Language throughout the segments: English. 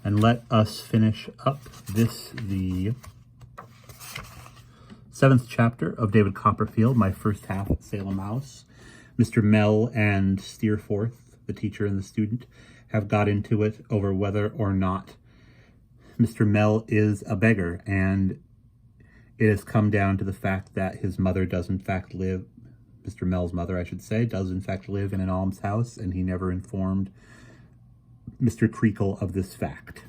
And let us finish up the 7th chapter of David Copperfield, my first half at Salem House. Mr. Mell and Steerforth, the teacher and the student, have got into it over whether or not Mr. Mell is a beggar, and it has come down to the fact that his mother does in fact live, Mr. Mell's mother, I should say, does in fact live in an almshouse, and he never informed Mr. Creakle of this fact.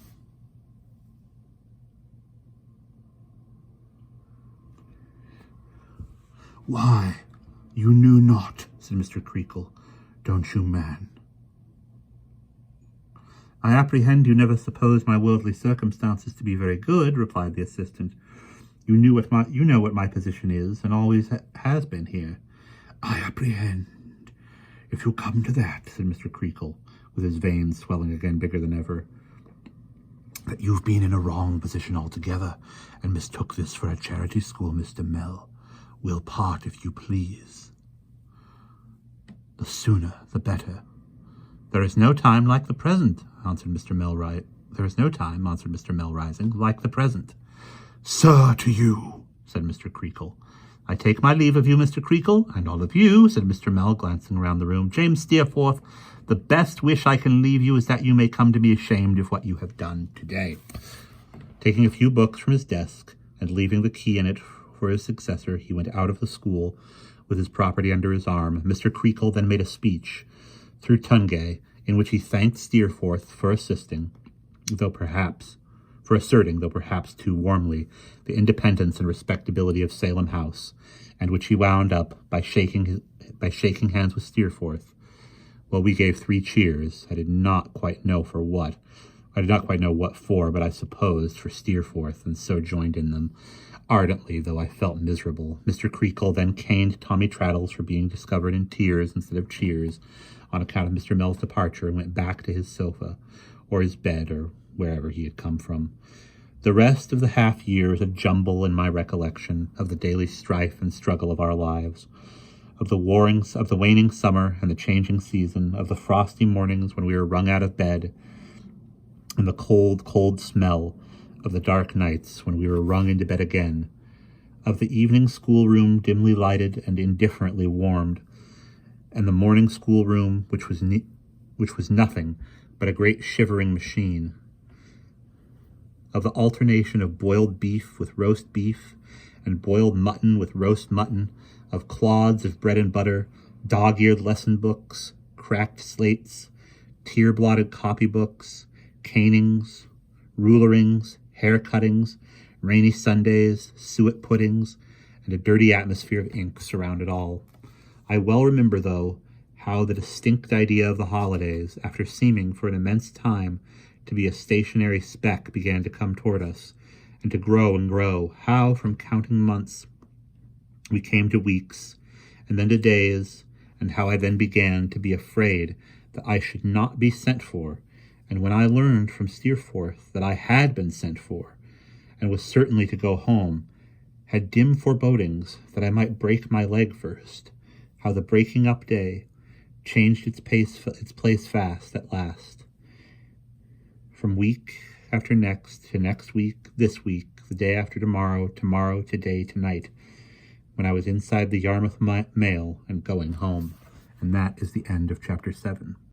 "Why, you knew not," said Mr. Creakle, "don't you, man?" "I apprehend you never supposed my worldly circumstances to be very good," replied the assistant. You know what my position is, and always has been here." "I apprehend, if you come to that," said Mr. Creakle, with his veins swelling again bigger than ever, "that you've been in a wrong position altogether, and mistook this for a charity school, Mr. Mell. We'll part, if you please. The sooner, the better." "There is no time like the present," answered Mr. Mell. "There is no time," answered Mr. Mell, rising, "like the present." "Sir, to you," said Mr. Creakle. "I take my leave of you, Mr. Creakle, and all of you," said Mr. Mell, glancing around the room. "James Steerforth, the best wish I can leave you is that you may come to be ashamed of what you have done today." Taking a few books from his desk and leaving the key in it for his successor, he went out of the school with his property under his arm. Mr. Creakle then made a speech through Tungay in which he thanked Steerforth for asserting, though perhaps too warmly, the independence and respectability of Salem House, and which he wound up by shaking hands with Steerforth. Well, we gave 3 cheers. I did not quite know what for, but I supposed for Steerforth, and so joined in them ardently, though I felt miserable. Mr. Creakle then caned Tommy Traddles for being discovered in tears instead of cheers on account of Mr. Mell's departure, and went back to his sofa, or his bed, or wherever he had come from. The rest of the half-year is a jumble in my recollection of the daily strife and struggle of our lives, of the waning summer and the changing season, of the frosty mornings when we were wrung out of bed, and the cold, cold smell of the dark nights when we were wrung into bed again, of the evening schoolroom dimly lighted and indifferently warmed, and the morning schoolroom which was nothing but a great shivering machine, of the alternation of boiled beef with roast beef, and boiled mutton with roast mutton, of clods of bread and butter, dog-eared lesson books, cracked slates, tear-blotted copybooks, canings, rulerings, hair-cuttings, rainy Sundays, suet puddings, and a dirty atmosphere of ink surround it all. I well remember, though, how the distinct idea of the holidays, after seeming for an immense time to be a stationary speck, began to come toward us, and to grow and grow, how from counting months we came to weeks, and then to days, and how I then began to be afraid that I should not be sent for, and when I learned from Steerforth that I had been sent for, and was certainly to go home, had dim forebodings that I might break my leg first, how the breaking up day changed its place fast at last. From week after next to next week, this week, the day after tomorrow, tomorrow, today, tonight, when I was inside the Yarmouth mail and going home. And that is the end of chapter 7.